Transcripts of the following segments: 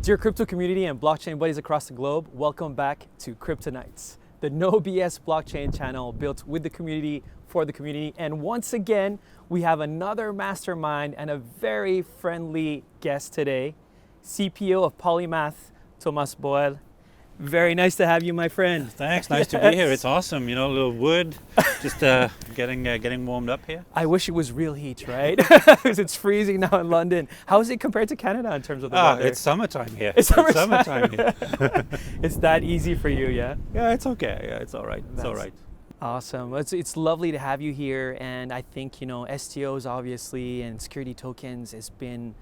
Dear crypto community and blockchain buddies across the globe, welcome back to Cryptonites, the no BS blockchain channel built with the community for the community. And once again, we have another mastermind and a very friendly guest today, CPO of Polymath, Thomas Borrel. Very nice to have you, my friend. Thanks, nice to be here. It's awesome, you know, a little wood, just getting warmed up here. I wish it was real heat, right? Because it's freezing now in London. How is it compared to Canada in terms of the weather? It's summertime here. It's summertime here. It's that easy for you, yeah? Yeah, it's okay. Yeah, it's all right. It's all right. Awesome. It's lovely to have you here. And I think, you know, STOs obviously and security tokens has been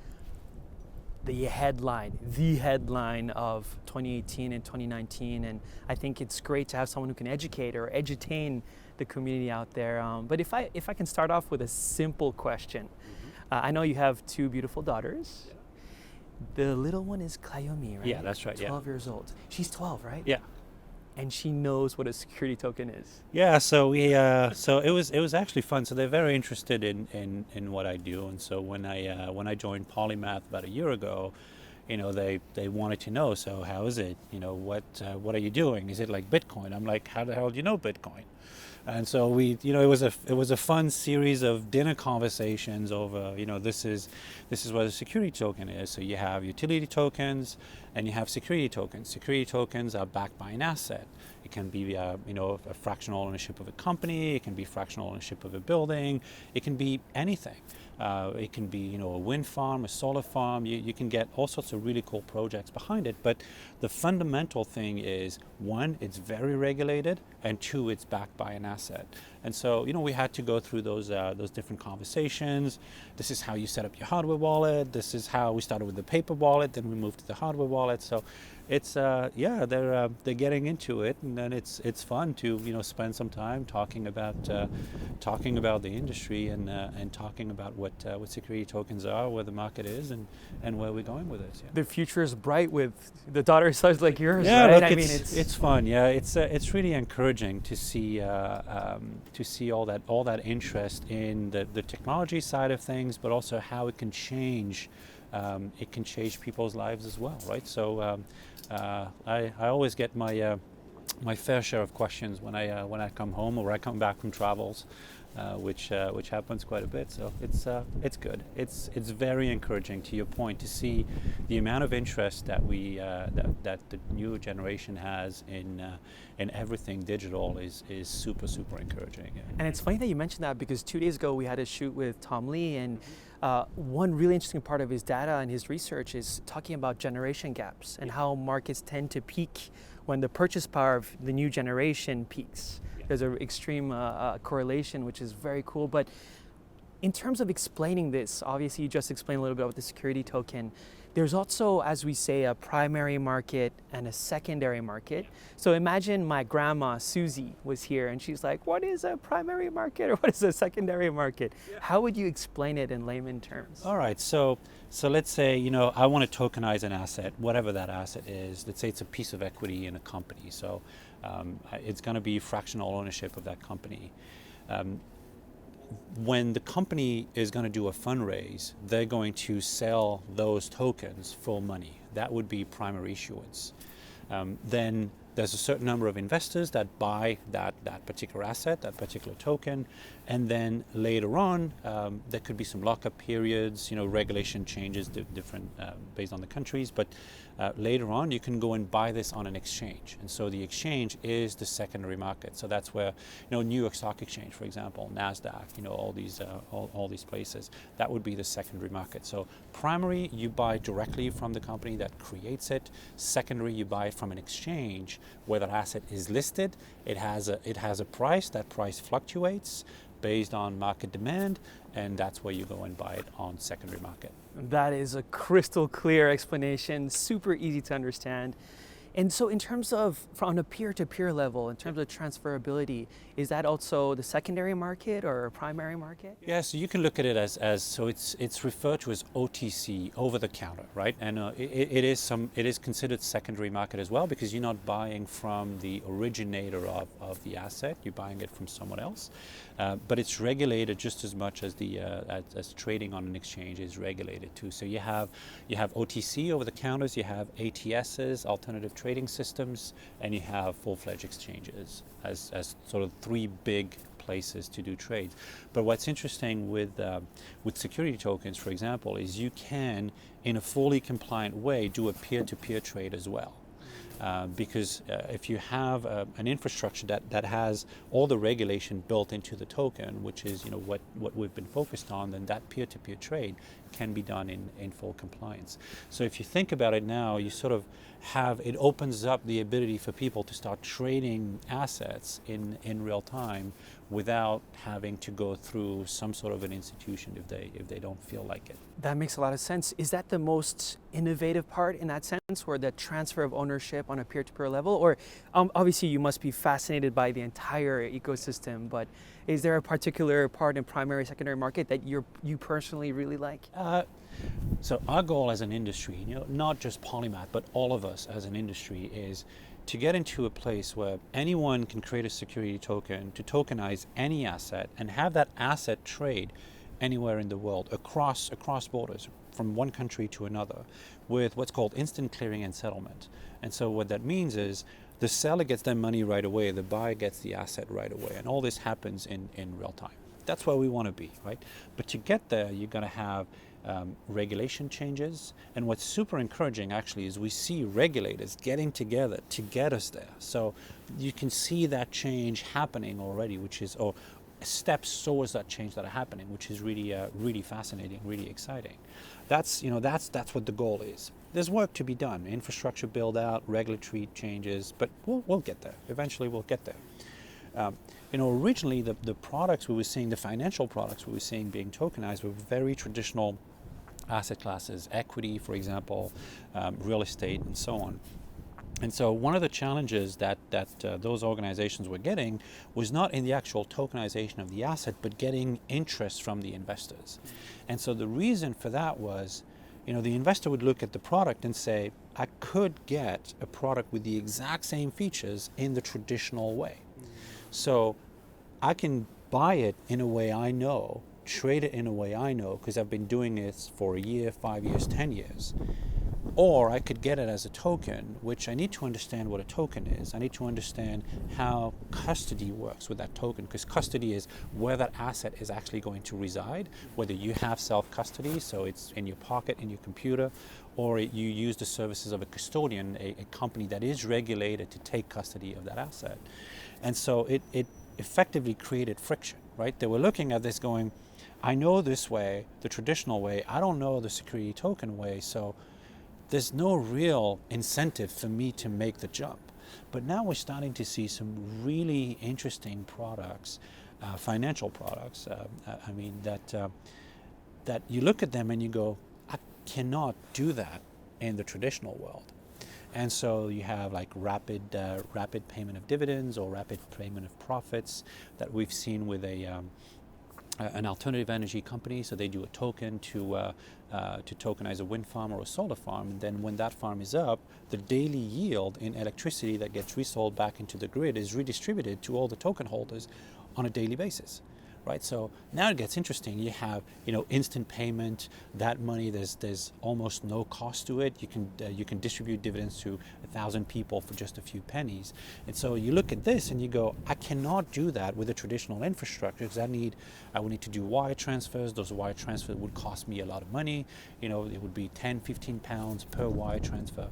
the headline of 2018 and 2019, and I think it's great to have someone who can educate or edutain the community out there. But if I can start off with a simple question, I know you have two beautiful daughters. Yeah. The little one is Kayomi, right? Yeah, that's right. 12 years old. She's 12, right? Yeah. And she knows what a security token is. Yeah, so it was actually fun. So they're very interested in what I do, and so when I joined Polymath about a year ago, you know, they wanted to know, so how is it? You know, what are you doing? Is it like Bitcoin? I'm like, how the hell do you know Bitcoin? And so it was a fun series of dinner conversations over, you know, this is what a security token is. So you have utility tokens and you have security tokens. Security tokens are backed by an asset. It can be, you know, a fractional ownership of a company. It can be fractional ownership of a building. It can be anything. It can be, you know, a wind farm, a solar farm. You can get all sorts of really cool projects behind it. But the fundamental thing is, one, it's very regulated, and two, it's backed by an asset. And so, you know, we had to go through those different conversations. This is how you set up your hardware wallet. This is how we started with the paper wallet, then we moved to the hardware wallet. So it's yeah, they're getting into it, and then it's fun to, you know, spend some time talking about the industry and talking about what security tokens are, where the market is, and where we're going with it. Yeah. The future is bright with the daughter size like yours, yeah, right? Look, I mean, it's fun. Yeah, it's really encouraging to see all that interest in the technology side of things, but also how it can change. It can change people's lives as well, right? So I always get my fair share of questions when I come home or I come back from travels, which happens quite a bit. So it's good. It's very encouraging, to your point, to see the amount of interest that that the new generation has in everything digital is super encouraging. Yeah. And it's funny that you mentioned that, because 2 days ago we had a shoot with Tom Lee, and one really interesting part of his data and his research is talking about generation gaps and how markets tend to peak when the purchase power of the new generation peaks. Yeah. There's an extreme correlation, which is very cool. But in terms of explaining this, obviously you just explained a little bit about the security token. There's also, as we say, a primary market and a secondary market. So imagine my grandma, Susie, was here and she's like, what is a primary market or what is a secondary market? Yeah. How would you explain it in layman terms? All right, so let's say, you know, I want to tokenize an asset, whatever that asset is. Let's say it's a piece of equity in a company. So it's going to be fractional ownership of that company. When the company is going to do a fundraise, they're going to sell those tokens for money. That would be primary issuance. Then there's a certain number of investors that buy that particular asset, that particular token, and then later on, there could be some lockup periods. You know, regulation changes different based on the countries, but later on, you can go and buy this on an exchange, and so the exchange is the secondary market. So that's where, you know, New York Stock Exchange, for example, NASDAQ, you know, all these places, that would be the secondary market. So primary, you buy directly from the company that creates it. Secondary, you buy it from an exchange where that asset is listed. It has a price. That price fluctuates based on market demand, and that's where you go and buy it on secondary market. That is a crystal clear explanation, super easy to understand. And so in terms of, on a peer-to-peer level, in terms of transferability, is that also the secondary market or a primary market? Yeah, so you can look at it as so it's referred to as OTC, over the counter, right? And it is considered secondary market as well, because you're not buying from the originator of the asset, you're buying it from someone else. But it's regulated just as much as the as trading on an exchange is regulated too. So you have OTC, over the counters, you have ATSs, alternative trading systems, and you have full-fledged exchanges as sort of three big places to do trades. But what's interesting with security tokens, for example, is you can, in a fully compliant way, do a peer-to-peer trade as well. Because if you have an infrastructure that has all the regulation built into the token, which is what we've been focused on, then that peer-to-peer trade can be done in full compliance. So if you think about it now, you sort of it opens up the ability for people to start trading assets in real time without having to go through some sort of an institution if they don't feel like it. That makes a lot of sense. Is that the most innovative part in that sense, where the transfer of ownership on a peer-to-peer level? Or obviously you must be fascinated by the entire ecosystem, but is there a particular part in primary, secondary market that you personally really like? So our goal as an industry, not just Polymath, but all of us as an industry, is to get into a place where anyone can create a security token to tokenize any asset and have that asset trade anywhere in the world, across borders, from one country to another, with what's called instant clearing and settlement. And so what that means is the seller gets their money right away, the buyer gets the asset right away, and all this happens in real time. That's where we want to be, right? But to get there, you're going to have regulation changes, and what's super encouraging actually is we see regulators getting together to get us there. So you can see that change happening already, or steps towards that change that are happening, which is really fascinating, really exciting. That's what the goal is. There's work to be done, infrastructure build out, regulatory changes, but we'll get there. Eventually we'll get there. Originally the products we were seeing, the financial products we were seeing being tokenized, were very traditional asset classes, equity, for example, real estate, and so on. And so one of the challenges that those organizations were getting was not in the actual tokenization of the asset, but getting interest from the investors. And so the reason for that was, the investor would look at the product and say, I could get a product with the exact same features in the traditional way. So I can buy it in a way I know, trade it in a way I know, because I've been doing this for a year, 5 years, 10 years. Or I could get it as a token, which I need to understand what a token is. I need to understand how custody works with that token, because custody is where that asset is actually going to reside, whether you have self-custody, so it's in your pocket, in your computer, or you use the services of a custodian, a company that is regulated to take custody of that asset. And so it effectively created friction, right? They were looking at this going, I know this way, the traditional way, I don't know the security token way, so there's no real incentive for me to make the jump. But now we're starting to see some really interesting products, financial products, that you look at them and you go, I cannot do that in the traditional world. And so you have like rapid payment of dividends or rapid payment of profits that we've seen with an alternative energy company. So they do a token to tokenize a wind farm or a solar farm, and then when that farm is up, the daily yield in electricity that gets resold back into the grid is redistributed to all the token holders on a daily basis. Right, so now it gets interesting. You have, instant payment. That money, there's almost no cost to it. You can distribute dividends to 1,000 people for just a few pennies. And so you look at this and you go, I cannot do that with a traditional infrastructure, because I would need to do wire transfers. Those wire transfers would cost me a lot of money. It would be 10, 15 pounds per wire transfer.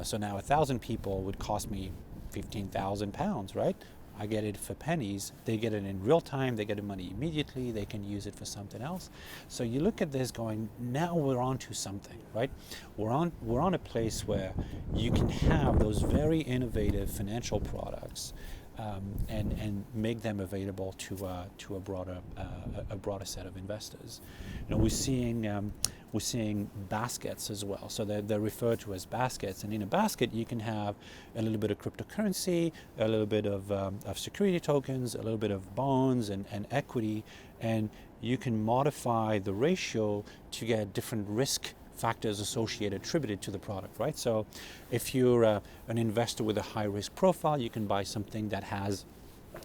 So now 1,000 people would cost me 15,000 pounds, right? I get it for pennies. They get it in real time. They get the money immediately. They can use it for something else. So you look at this going, now we're on to something, right? We're on a place where you can have those very innovative financial products and make them available to a broader set of investors. We're we're seeing baskets as well. So they're referred to as baskets. And in a basket, you can have a little bit of cryptocurrency, a little bit of security tokens, a little bit of bonds and equity, and you can modify the ratio to get different risk factors associated, attributed to the product, right? So if you're an investor with a high risk profile, you can buy something that has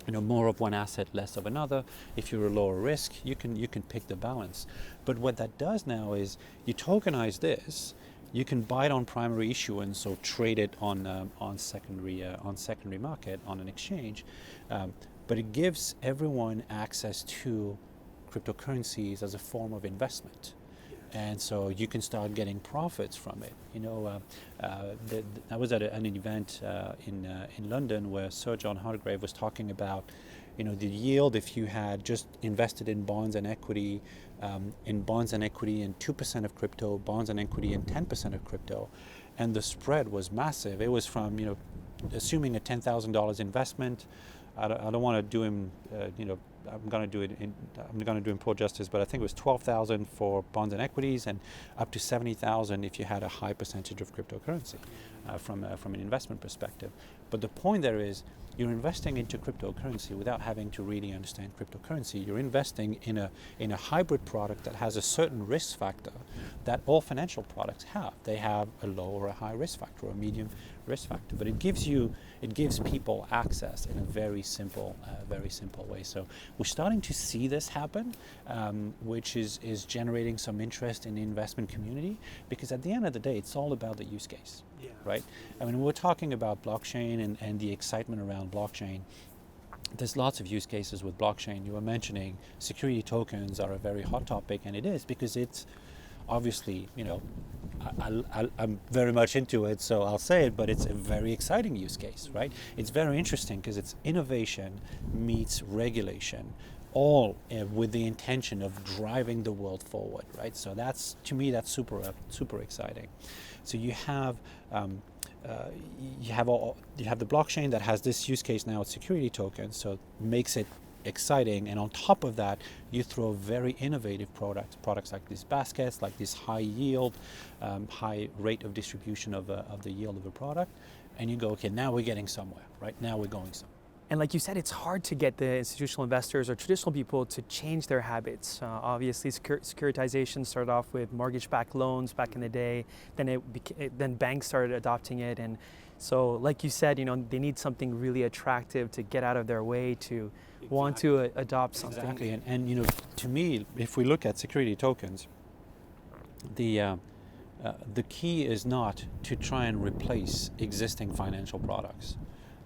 more of one asset, less of another. If you're a lower risk, you can pick the balance. But what that does now is you tokenize this, you can buy it on primary issuance or trade it on secondary market on an exchange, but it gives everyone access to cryptocurrencies as a form of investment. And so you can start getting profits from it. I was at an event in London where Sir John Hargrave was talking about, the yield if you had just invested in bonds and equity, and 2% of crypto, bonds and equity and 10% of crypto, and the spread was massive. It was from, assuming a $10,000 investment. I don't want to do him, I'm going to do him poor justice, but I think it was 12,000 for bonds and equities, and up to 70,000 if you had a high percentage of cryptocurrency from an investment perspective. But the point there is, you're investing into cryptocurrency without having to really understand cryptocurrency. You're investing in a hybrid product that has a certain risk factor that all financial products have. They have a low or a high risk factor or a medium risk factor, but it gives people access in a very simple way. So we're starting to see this happen, which is generating some interest in the investment community, because at the end of the day, it's all about the use case, right? I mean, we're talking about blockchain and the excitement around blockchain. There's lots of use cases with blockchain. You were mentioning security tokens are a very hot topic, and it is because it's obviously, I'm very much into it, so I'll say it, but it's a very exciting use case, right? It's very interesting because it's innovation meets regulation, all with the intention of driving the world forward, right? So that's, to me, that's super exciting. So you have the blockchain that has this use case now with security tokens, so it makes it exciting, and on top of that you throw very innovative products like these baskets, like this high yield, high rate of distribution of the yield of a product, and you go, okay, now we're getting somewhere, right? Now we're going somewhere. And like you said, it's hard to get the institutional investors or traditional people to change their habits. Obviously, securitization started off with mortgage-backed loans back in the day. Then banks started adopting it, and so, like you said, they need something really attractive to get out of their way to want to adopt something. Exactly, and to me, if we look at security tokens, the key is not to try and replace existing financial products.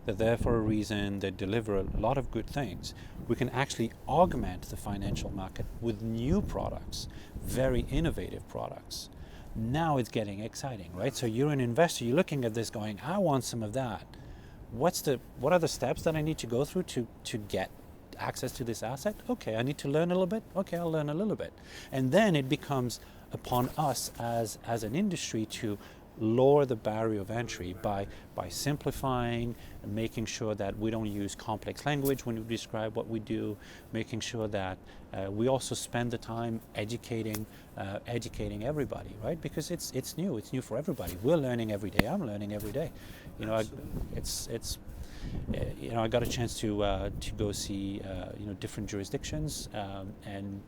They're there for a reason. They deliver a lot of good things. We can actually augment the financial market with new products, very innovative products. Now it's getting exciting, right? So you're an investor, you're looking at this going, I want some of that. What are the steps that I need to go through to get access to this asset? Okay, I need to learn a little bit. Okay, I'll learn a little bit. And then it becomes upon us as an industry to lower the barrier of entry by simplifying, making sure that we don't use complex language when we describe what we do, making sure that we also spend the time educating everybody, right? Because it's new for everybody. We're learning every day. I'm learning every day. I got a chance to go see different jurisdictions, and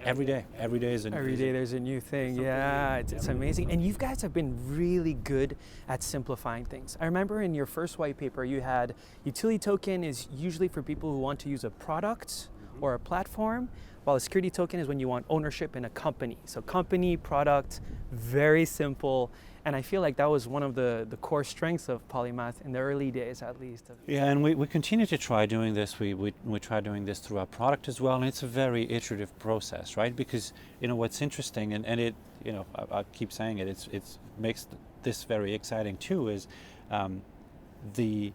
every day is every day there's a new thing. Yeah, it's amazing. And you guys have been really good at simplifying things. I remember in your first white paper you had utility token is usually for people who want to use a product or a platform, while a security token is when you want ownership in a company. So company, product, very simple. And I feel like that was one of the core strengths of Polymath in the early days, at least. Yeah, and we continue to try doing this. We try doing this through our product as well, and it's a very iterative process, right? Because what's interesting, and it I keep saying it, it makes this very exciting too, is the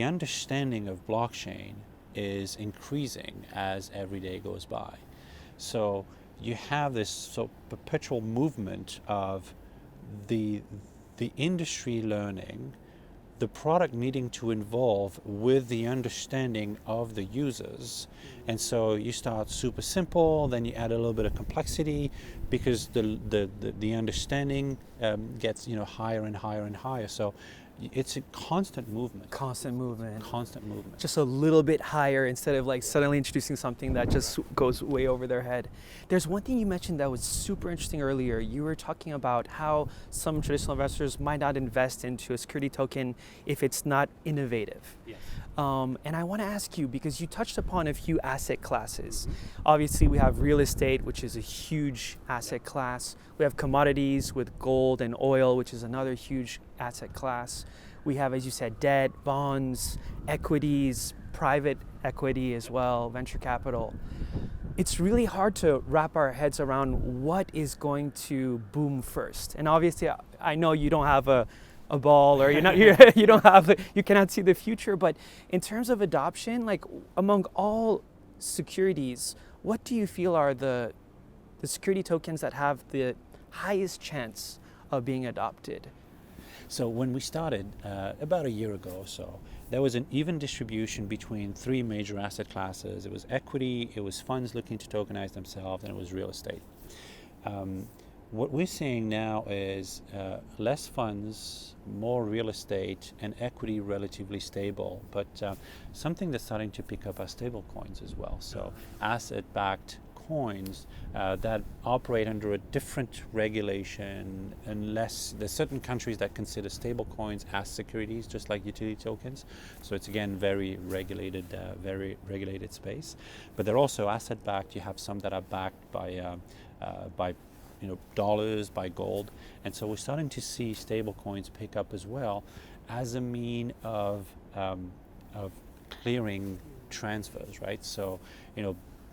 understanding of blockchain is increasing as every day goes by. So you have this perpetual movement of the industry learning the product needing to evolve with the understanding of the users. And so you start super simple, then you add a little bit of complexity, because the understanding gets higher and higher and higher. So it's a constant movement. Constant movement. Constant movement. Just a little bit higher instead of like suddenly introducing something that just goes way over their head. There's one thing you mentioned that was super interesting earlier. You were talking about how some traditional investors might not invest into a security token if it's not innovative. Yes. And I want to ask you, because you touched upon a few asset classes. Obviously, we have real estate, which is a huge asset class. We have commodities with gold and oil, which is another huge asset class. We have, as you said, debt, bonds, equities, private equity as well, venture capital. It's really hard to wrap our heads around what is going to boom first. And obviously, I know you don't have a ball, or you cannot see the future, but in terms of adoption, like among all securities, what do you feel are the security tokens that have the highest chance of being adopted? So when we started about a year ago or so, there was an even distribution between three major asset classes. It was equity, it was funds looking to tokenize themselves, and it was real estate. What we're seeing now is less funds, more real estate, and equity relatively stable. But something that's starting to pick up are stable coins as well. So asset-backed coins that operate under a different regulation, unless there's certain countries that consider stable coins as securities, just like utility tokens. So it's again very regulated space. But they're also asset-backed. You have some that are backed by dollars, by gold, and so we're starting to see stable coins pick up as well as a mean of clearing transfers, right? So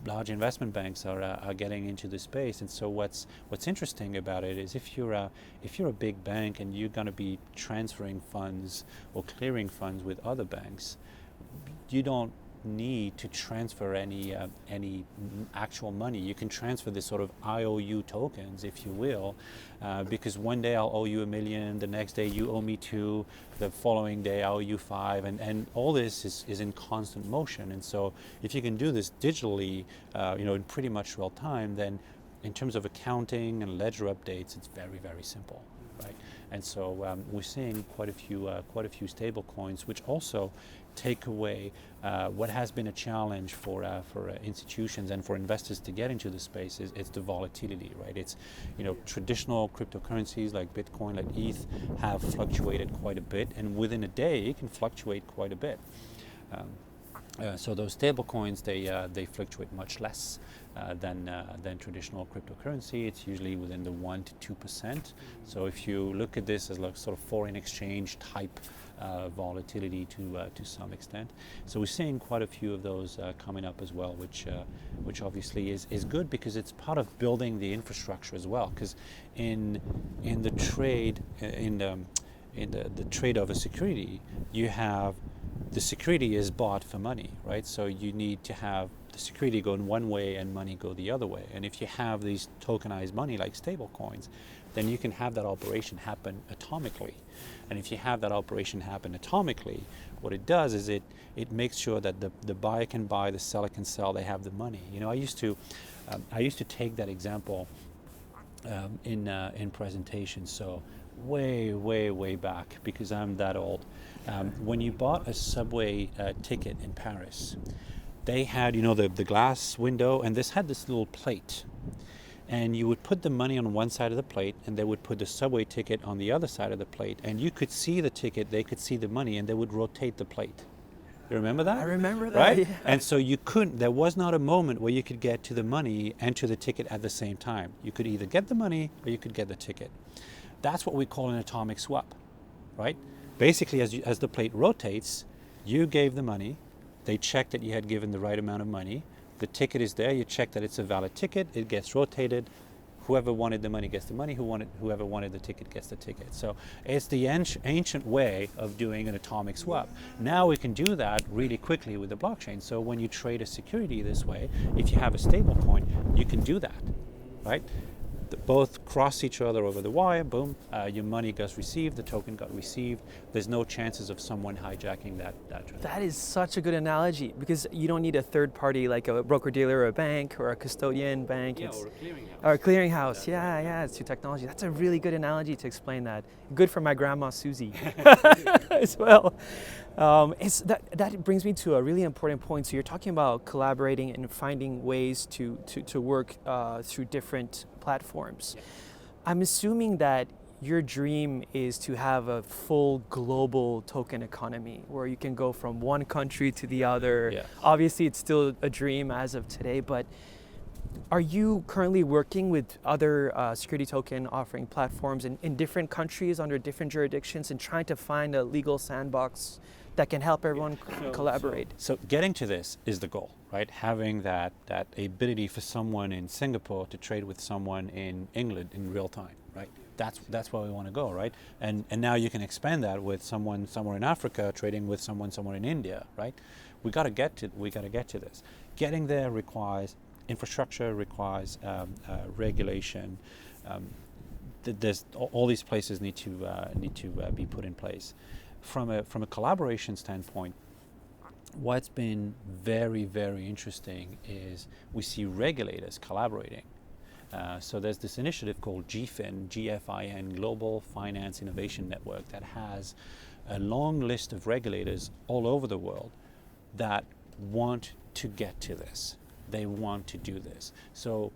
large investment banks are getting into the space, and so what's interesting about it is if you're a big bank and you're going to be transferring funds or clearing funds with other banks, you don't need to transfer any actual money. You can transfer this sort of IOU tokens, if you will, because one day I'll owe you $1 million, the next day you owe me $2 million, the following day I owe you $5 million, and all this is in constant motion. And so if you can do this digitally, in pretty much real time, then in terms of accounting and ledger updates, it's very, very simple, right? And so we're seeing quite a few stable coins, which also take away what has been a challenge for institutions and for investors to get into the space is the volatility, right? It's traditional cryptocurrencies like Bitcoin, like ETH, have fluctuated quite a bit, and within a day it can fluctuate quite a bit. So those stable coins, they fluctuate much less than traditional cryptocurrency. It's usually within the 1% to 2%. So if you look at this as like sort of foreign exchange type volatility to some extent. So we're seeing quite a few of those coming up as well, which obviously is good because it's part of building the infrastructure as well. Because in the trade the trade of a security, you have the security is bought for money, right? So you need to have the security go in one way and money go the other way. And if you have these tokenized money like stable coins, then you can have that operation happen atomically. And if you have that operation happen atomically, what it does is it makes sure that the buyer can buy, the seller can sell, they have the money. I used to take that example in presentations. So way back, because I'm that old. When you bought a subway ticket in Paris, they had, the glass window, and this had this little plate. And you would put the money on one side of the plate, and they would put the subway ticket on the other side of the plate. And you could see the ticket, they could see the money, and they would rotate the plate. You remember that? I remember that, right? Yeah. And so there was not a moment where you could get to the money and to the ticket at the same time. You could either get the money or you could get the ticket. That's what we call an atomic swap, right? Basically, as the plate rotates, you gave the money, they check that you had given the right amount of money, the ticket is there, you check that it's a valid ticket, it gets rotated, whoever wanted the money gets the money, whoever wanted the ticket gets the ticket. So it's the ancient way of doing an atomic swap. Now we can do that really quickly with the blockchain. So when you trade a security this way, if you have a stable coin, you can do that, right? both cross each other over the wire, boom, your money gets received, the token got received. There's no chances of someone hijacking that transaction. That is such a good analogy, because you don't need a third party like a broker-dealer or a bank or a custodian bank. Yeah, or a clearinghouse. Or a clearinghouse, yeah, it's to technology. That's a really good analogy to explain that. Good for my grandma Susie as well. That brings me to a really important point. So you're talking about collaborating and finding ways to work through different platforms. Yeah. I'm assuming that your dream is to have a full global token economy where you can go from one country to the other. Yes. Obviously, it's still a dream as of today, but are you currently working with other security token offering platforms in different countries under different jurisdictions and trying to find a legal sandbox that can help everyone collaborate? So getting to this is the goal, right? Having that ability for someone in Singapore to trade with someone in England in real time, right? That's where we want to go, right? And now you can expand that with someone somewhere in Africa trading with someone somewhere in India, right? We got to get to this. Getting there requires infrastructure, requires regulation. There's all these places need to be put in place. From a collaboration standpoint, what's been very, very interesting is we see regulators collaborating. So there's this initiative called GFIN, Global Finance Innovation Network, that has a long list of regulators all over the world that want to get to this. They want to do this. So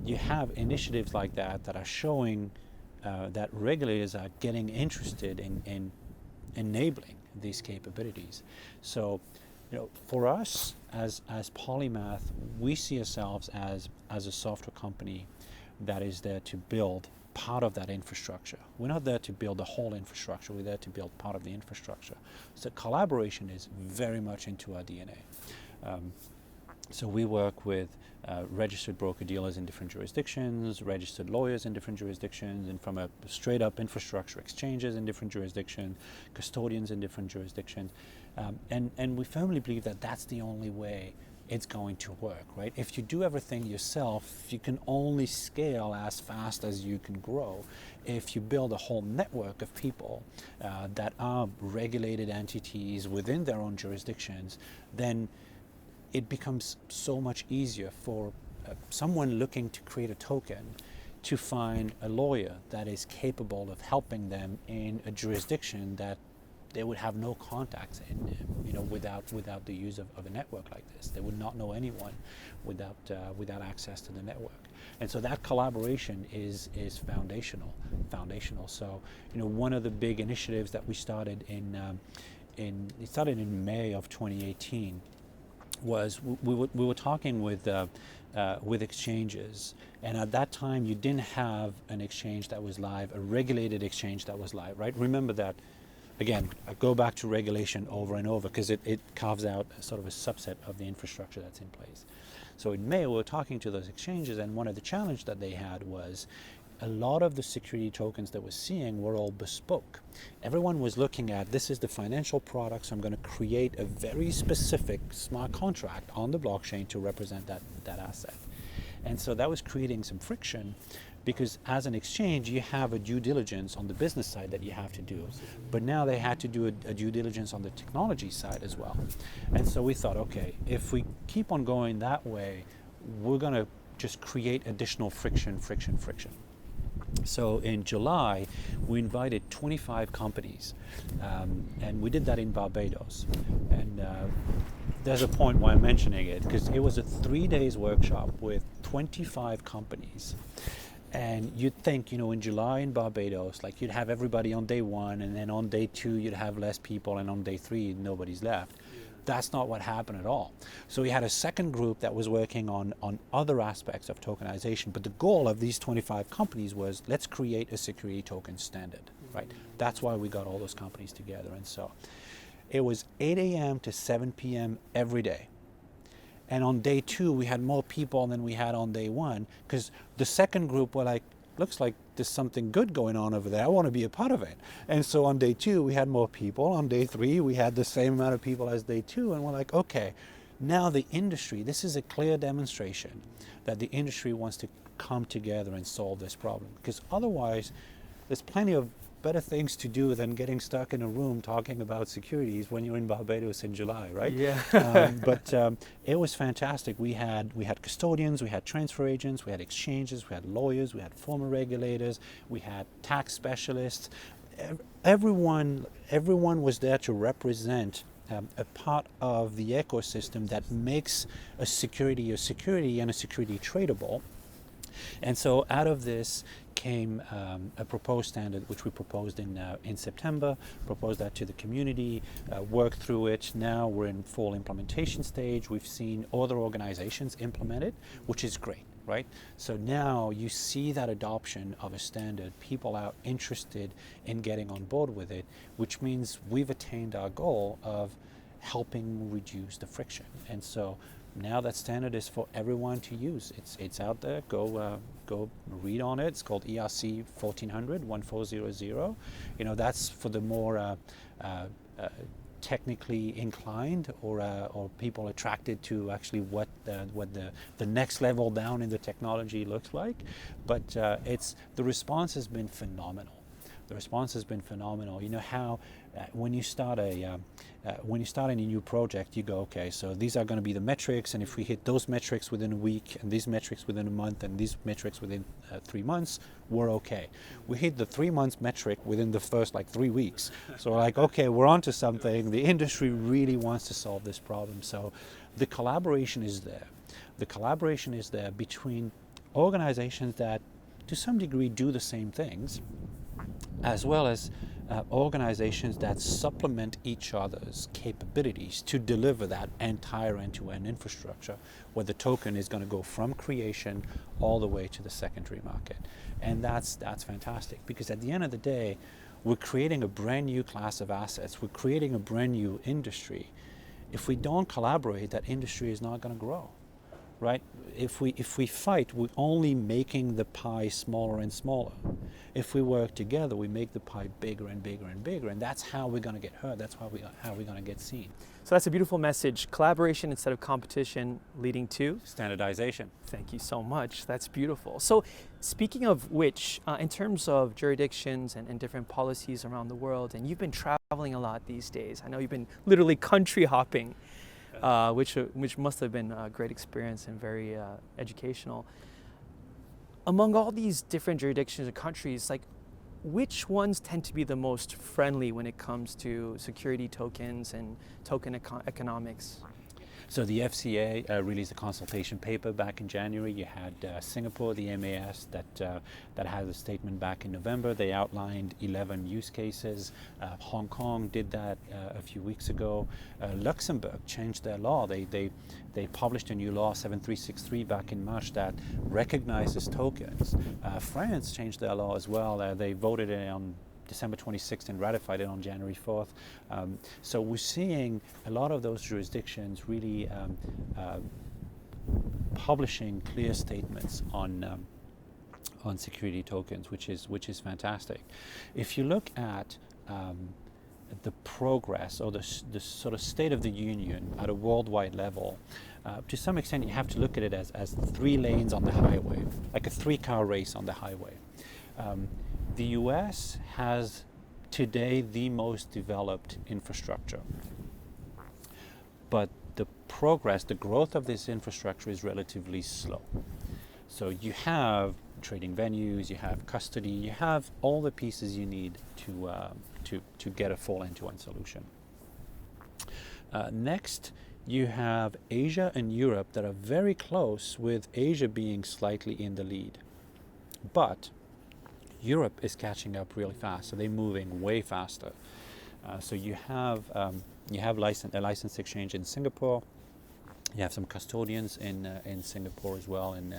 you have initiatives like that are showing that regulators are getting interested in enabling these capabilities. So, for us as Polymath, we see ourselves as a software company that is there to build part of that infrastructure. We're not there to build the whole infrastructure, we're there to build part of the infrastructure. So collaboration is very much into our DNA. So we work with registered broker-dealers in different jurisdictions, registered lawyers in different jurisdictions, and from a straight-up infrastructure exchanges in different jurisdictions, custodians in different jurisdictions. And we firmly believe that that's the only way it's going to work, right? If you do everything yourself, you can only scale as fast as you can grow. If you build a whole network of people that are regulated entities within their own jurisdictions, then it becomes so much easier for someone looking to create a token to find a lawyer that is capable of helping them in a jurisdiction that they would have no contacts in, without the use of a network like this. They would not know anyone without access to the network. And so that collaboration is foundational. So, one of the big initiatives that we started it started in May of 2018. Was we were talking with exchanges, and at that time you didn't have an exchange that was live, a regulated exchange that was live, right? Remember that, again, I go back to regulation over and over because it carves out sort of a subset of the infrastructure that's in place. So in May we were talking to those exchanges, and one of the challenges that they had was a lot of the security tokens that we're seeing were all bespoke. Everyone was looking at, this is the financial product, so I'm going to create a very specific smart contract on the blockchain to represent that asset. And so that was creating some friction, because as an exchange, you have a due diligence on the business side that you have to do. But now they had to do a due diligence on the technology side as well. And so we thought, okay, if we keep on going that way, we're going to just create additional friction. So in July, we invited 25 companies, and we did that in Barbados. And there's a point why I'm mentioning it, because it was a 3-day workshop with 25 companies. And you'd think, in July in Barbados, like you'd have everybody on day 1, and then on day 2 you'd have less people, and on day 3 nobody's left. That's not what happened at all. So we had a second group that was working on other aspects of tokenization, but the goal of these 25 companies was, let's create a security token standard, right? That's why we got all those companies together. And so it was 8 a.m. to 7 p.m. every day. And on day 2, we had more people than we had on day 1, because the second group were like, looks like there's something good going on over there. I want to be a part of it. And so on day 2, we had more people. On day 3, we had the same amount of people as day 2. And we're like, okay, Now the industry, this is a clear demonstration that the industry wants to come together and solve this problem, because otherwise there's plenty of better things to do than getting stuck in a room talking about securities when you're in Barbados in July, right? Yeah. But it was fantastic. We had custodians, we had transfer agents, we had exchanges, we had lawyers, we had former regulators, we had tax specialists. Everyone was there to represent a part of the ecosystem that makes a security and a security tradable. And so out of this came a proposed standard, which we proposed in September, proposed that to the community, worked through it. Now we're in full implementation stage. We've seen other organizations implement it, which is great, right? So now you see that adoption of a standard, people are interested in getting on board with it, which means we've attained our goal of helping reduce the friction. And so now that standard is for everyone to use. It's out there. Go read on it. It's called ERC 1400. You know, that's for the more technically inclined or people attracted to actually what the next level down in the technology looks like. But the response has been phenomenal. The response has been phenomenal. You know how when you start a new project, you go, okay, so these are going to be the metrics, and if we hit those metrics within a week, and these metrics within a month, and these metrics within 3 months, we're okay. We hit the 3 months metric within the first 3 weeks. So we're like, okay, we're onto something. The industry really wants to solve this problem. So the collaboration is there. The collaboration is there between organizations that, to some degree, do the same things, as well as organizations that supplement each other's capabilities to deliver that entire end-to-end infrastructure, where the token is going to go from creation all the way to the secondary market. And that's fantastic, because at the end of the day, we're creating a brand new class of assets. We're creating a brand new industry. If we don't collaborate, that industry is not going to grow. Right? If we fight, we're only making the pie smaller and smaller. If we work together, we make the pie bigger and bigger and bigger, and that's how we're going to get heard. That's how we're going to get seen. So that's a beautiful message. Collaboration instead of competition, leading to standardization. Thank you so much. That's beautiful. So speaking of which, in terms of jurisdictions and different policies around the world, and you've been traveling a lot these days. I know you've been literally country hopping. Which must have been a great experience and very educational. Among all these different jurisdictions and countries, which ones tend to be the most friendly when it comes to security tokens and token economics? So the FCA released a consultation paper back in January. You had Singapore, the MAS, that had a statement back in November. They outlined 11 use cases. Hong Kong did that a few weeks ago. Luxembourg changed their law. They published a new law, 7363, back in March, that recognizes tokens. France changed their law as well. They voted it on December 26th and ratified it on January 4th. So we're seeing a lot of those jurisdictions really publishing clear statements on security tokens, which is fantastic. If you look at the progress or the sort of state of the union at a worldwide level, to some extent you have to look at it as 3 lanes on the highway, like a 3-car race on the highway. The US has today the most developed infrastructure, but the growth of this infrastructure is relatively slow. So you have trading venues, you have custody, you have all the pieces you need to get a full end-to-end solution. Next, you have Asia and Europe that are very close, with Asia being slightly in the lead. But Europe is catching up really fast, so they're moving way faster. So you have a licensed exchange in Singapore. You have some custodians in Singapore as well, and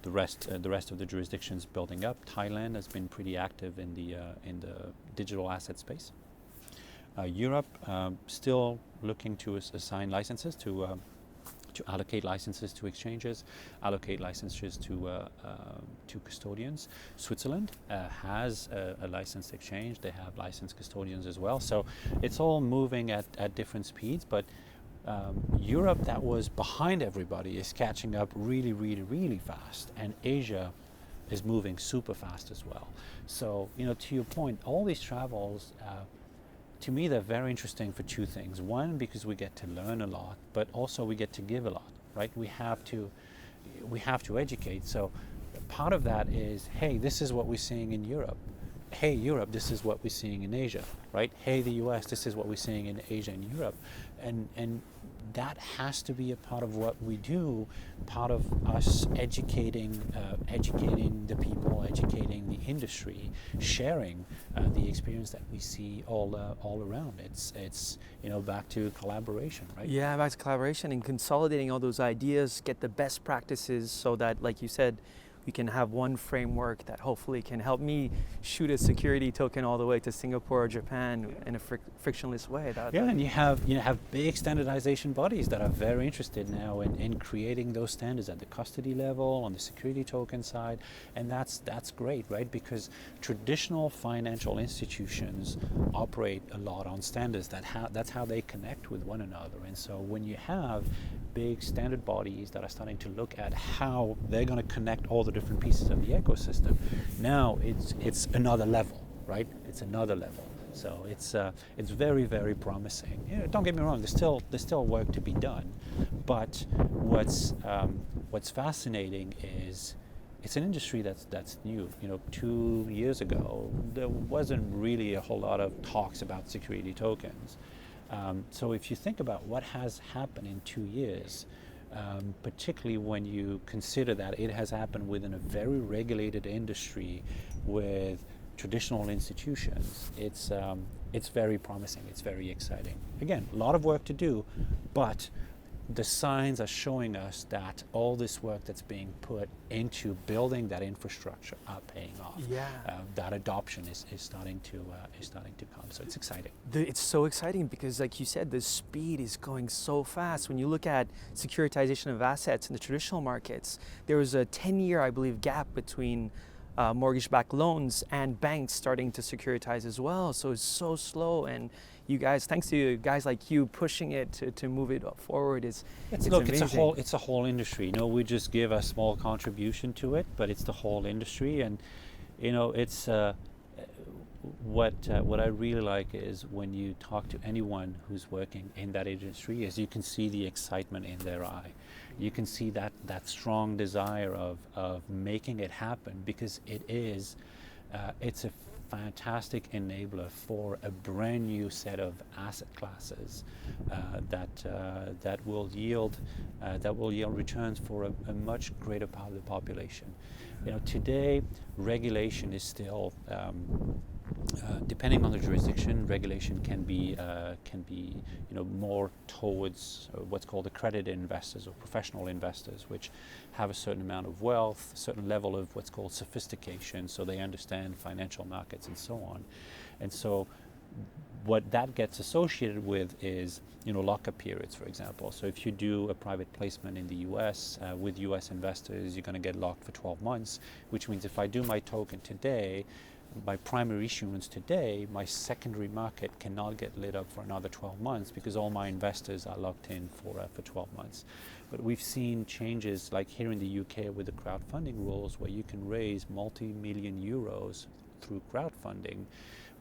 the rest of the jurisdictions building up. Thailand has been pretty active in the digital asset space. Europe still looking to assign licenses to allocate licenses to exchanges, allocate licenses to custodians. Switzerland has a licensed exchange. They have licensed custodians as well. So it's all moving at different speeds, but Europe, that was behind everybody, is catching up really, really, really fast, and Asia is moving super fast as well. So, to your point, all these travels, to me, they're very interesting for two things. One, because we get to learn a lot, but also we get to give a lot, right? We have to educate. So part of that is, hey, this is what we're seeing in Europe. Hey, Europe, this is what we're seeing in Asia, right? Hey, the US, this is what we're seeing in Asia and Europe. And that has to be a part of what we do, part of us educating the people, educating the industry, sharing the experience that we see all around. It's back to collaboration, right? Yeah, back to collaboration and consolidating all those ideas, get the best practices so that, like you said, we can have one framework that hopefully can help me shoot a security token all the way to Singapore or Japan in a frictionless way. And you have big standardization bodies that are very interested now in creating those standards at the custody level, on the security token side, and that's great, right? Because traditional financial institutions operate a lot on standards. That's how they connect with one another. And so when you have big standard bodies that are starting to look at how they're going to connect all the different pieces of the ecosystem, now it's another level, right? It's another level. So it's very, very promising. Don't get me wrong. There's still work to be done, but what's fascinating is it's an industry that's new. 2 years ago there wasn't really a whole lot of talks about security tokens. So if you think about what has happened in 2 years, particularly when you consider that it has happened within a very regulated industry with traditional institutions, it's very promising, it's very exciting. Again, a lot of work to do, but the signs are showing us that all this work that's being put into building that infrastructure are paying off. Yeah. That adoption is starting to come. So it's exciting. It's so exciting because, like you said, the speed is going so fast. When you look at securitization of assets in the traditional markets, there was a 10-year, I believe, gap between mortgage-backed loans and banks starting to securitize as well. So it's so slow, and you guys, thanks to you guys like you pushing it to move it forward, it's amazing. It's a whole industry. We just give a small contribution to it, but it's the whole industry, and it's what I really like is when you talk to anyone who's working in that industry, is you can see the excitement in their eye. You can see that strong desire of making it happen, because it's a fantastic enabler for a brand new set of asset classes that will yield returns for a much greater part of the population. Today regulation is still depending on the jurisdiction, regulation can be more towards what's called accredited investors or professional investors, which have a certain amount of wealth, a certain level of what's called sophistication, so they understand financial markets and so on. And so what that gets associated with is lockup periods, for example. So if you do a private placement in the US with US investors, you're going to get locked for 12 months, which means if I do my token today, my primary issuance today, my secondary market cannot get lit up for another 12 months because all my investors are locked in for 12 months. But we've seen changes like here in the UK with the crowdfunding rules, where you can raise multi-million euros through crowdfunding,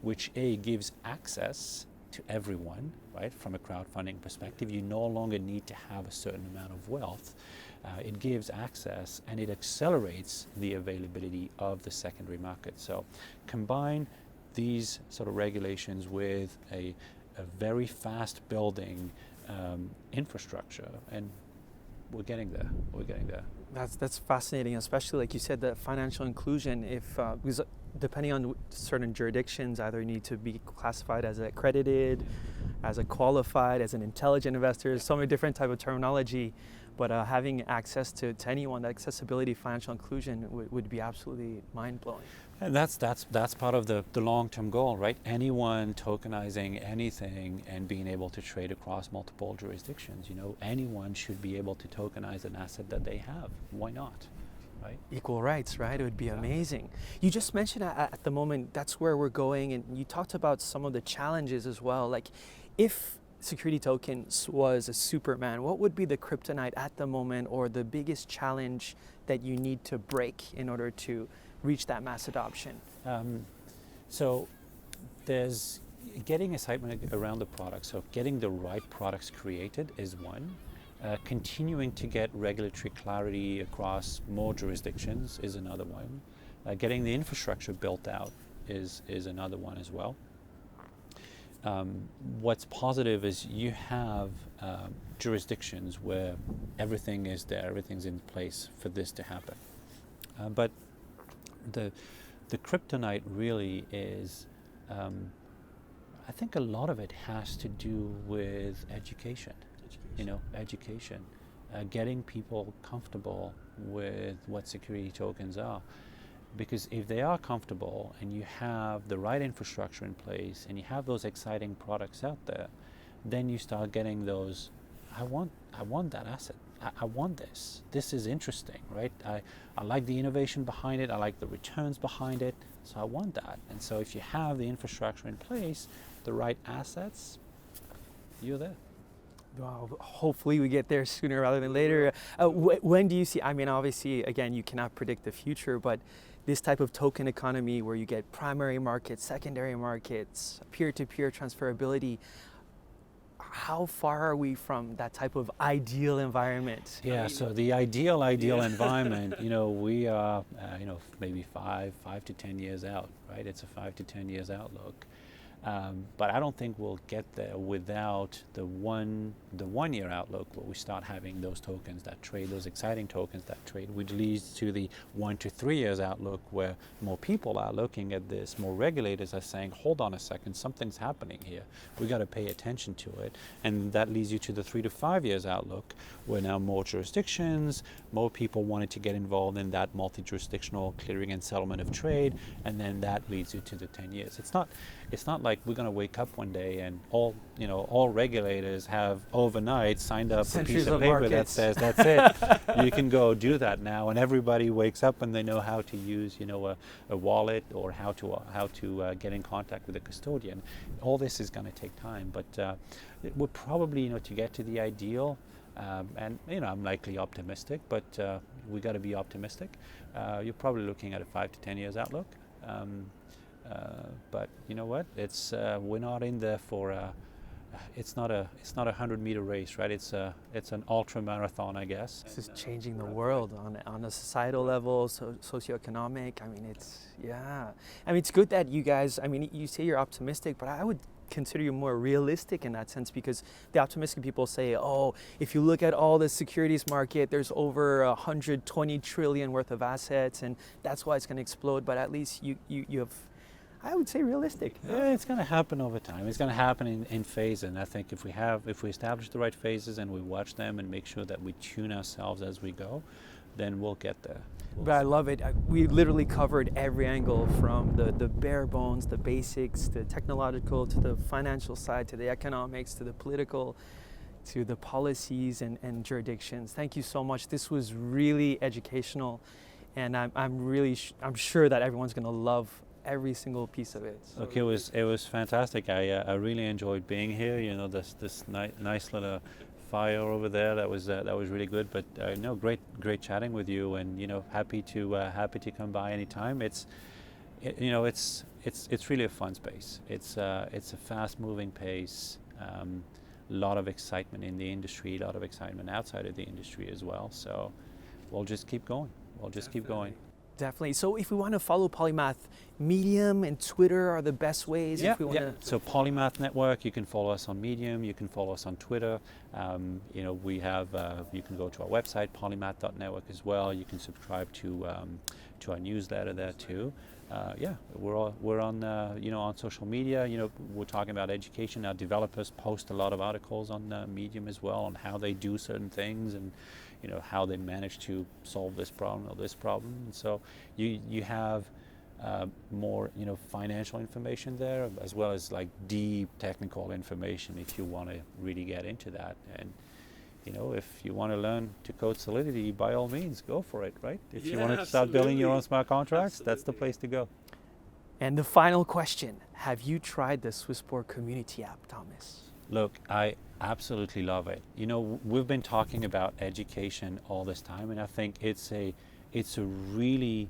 which gives access to everyone, right? From a crowdfunding perspective, you no longer need to have a certain amount of wealth. It gives access, and it accelerates the availability of the secondary market. So combine these sort of regulations with a very fast building infrastructure, and we're getting there. That's fascinating, especially like you said, the financial inclusion. Because depending on certain jurisdictions, either you need to be classified as accredited, as a qualified, as an intelligent investor, so many different type of terminology. But having access to anyone, that accessibility, financial inclusion would be absolutely mind-blowing. And that's part of the long-term goal, right? Anyone tokenizing anything and being able to trade across multiple jurisdictions. Anyone should be able to tokenize an asset that they have. Why not? Right? Equal rights, right? It would be amazing. You just mentioned at the moment that's where we're going, and you talked about some of the challenges as well. Like, if security tokens was a Superman, what would be the kryptonite at the moment, or the biggest challenge that you need to break in order to reach that mass adoption? So there's getting excitement around the product. So getting the right products created is one. Continuing to get regulatory clarity across more jurisdictions is another one. Getting the infrastructure built out is another one as well. What's positive is you have jurisdictions where everything is there, everything's in place for this to happen. But the Cryptonite really is, I think a lot of it has to do with education. Education. Getting people comfortable with what security tokens are. Because if they are comfortable and you have the right infrastructure in place and you have those exciting products out there, then you start getting those, I want that asset. I want this. This is interesting, right? I like the innovation behind it. I like the returns behind it. So I want that. And so if you have the infrastructure in place, the right assets, you're there. Well, hopefully we get there sooner rather than later. When do you see, I mean, obviously, again, you cannot predict the future, but this type of token economy where you get primary markets, secondary markets, peer-to-peer transferability, how far are we from that type of ideal environment? Yeah, so the ideal environment, we are, maybe five to 10 years out, right? It's a 5 to 10 years outlook. But I don't think we'll get there without the one-year outlook, where we start having those tokens that trade, those exciting tokens that trade, which leads to the 1 to 3 years outlook, where more people are looking at this, more regulators are saying, hold on a second, something's happening here. We got to pay attention to it. And that leads you to the 3 to 5 years outlook, where now more jurisdictions, more people wanted to get involved in that multi-jurisdictional clearing and settlement of trade, and then that leads you to the 10 years. It's not like we're going to wake up one day and all regulators have overnight signed up a piece of paper that says that's it. You can go do that now, and everybody wakes up and they know how to use a wallet, or how to get in contact with a custodian. All this is going to take time, but we're probably to get to the ideal. And I'm likely optimistic, but we got to be optimistic. You're probably looking at a 5 to 10 years outlook. But you know what? It's we're not in there for it's not a 100-meter race, right? It's an ultra marathon, I guess. This is changing the world on a societal level, socioeconomic. I mean, it's good that you guys. I mean, you say you're optimistic, but I would consider you more realistic in that sense, because the optimistic people say, oh, if you look at all the securities market, there's over 120 trillion worth of assets, and that's why it's going to explode. But at least you have, I would say, realistic. Yeah, it's going to happen over time. It's going to happen in phases. And I think if we establish the right phases and we watch them and make sure that we tune ourselves as we go, then we'll get there. But I love it. We literally covered every angle, from the bare bones, the basics, the technological, to the financial side, to the economics, to the political, to the policies and jurisdictions. Thank you so much. This was really educational, and I'm sure that everyone's going to love every single piece of it. So look, it was fantastic. I really enjoyed being here. This nice little fire over there. That was really good. But great chatting with you, and happy to come by anytime. It's really a fun space. It's a fast-moving pace. A lot of excitement in the industry, a lot of excitement outside of the industry as well. So we'll just keep going. Definitely. So if we want to follow Polymath, Medium and Twitter are the best ways. Yeah. So Polymath Network, you can follow us on Medium, you can follow us on Twitter. We have, you can go to our website, polymath.network as well. You can subscribe to our newsletter there too. We're on on social media. We're talking about education. Our developers post a lot of articles on Medium as well, on how they do certain things, and how they manage to solve this problem or this problem. And so you have more financial information there, as well as like deep technical information if you want to really get into that. And if you want to learn to code Solidity, by all means, go for it, right? If you want to start building your own smart contracts, that's the place to go. And the final question, have you tried the Swissport community app, Thomas? Look, I absolutely love it. You know, we've been talking about education all this time, and I think it's a really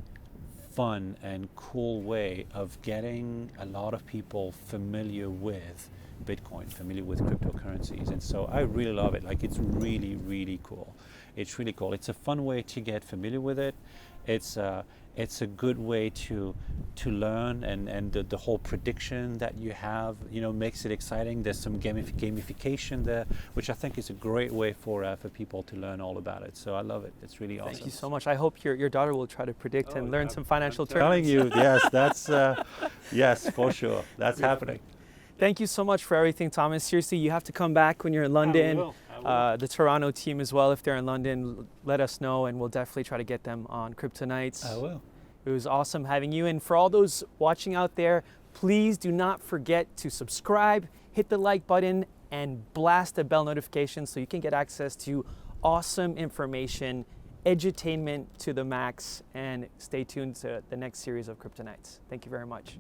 fun and cool way of getting a lot of people familiar with Bitcoin, familiar with cryptocurrencies. And so I really love it. Like, it's really, really cool. It's really cool. It's a fun way to get familiar with it. It's a good way to learn, and the whole prediction that you have, you know, makes it exciting. There's some gamification there, which I think is a great way for people to learn all about it. So I love it. It's really awesome. Thank you so much. I hope your daughter will try to predict and learn some financial terms. Telling you, yes, that's yes, for sure. That's happening. Thank you so much for everything, Thomas. Seriously, you have to come back when you're in London. I will. The Toronto team as well, if they're in London, let us know and we'll definitely try to get them on Cryptonites. I will. It was awesome having you. And for all those watching out there, please do not forget to subscribe, hit the like button, and blast the bell notification so you can get access to awesome information, edutainment to the max, and stay tuned to the next series of Cryptonites. Thank you very much.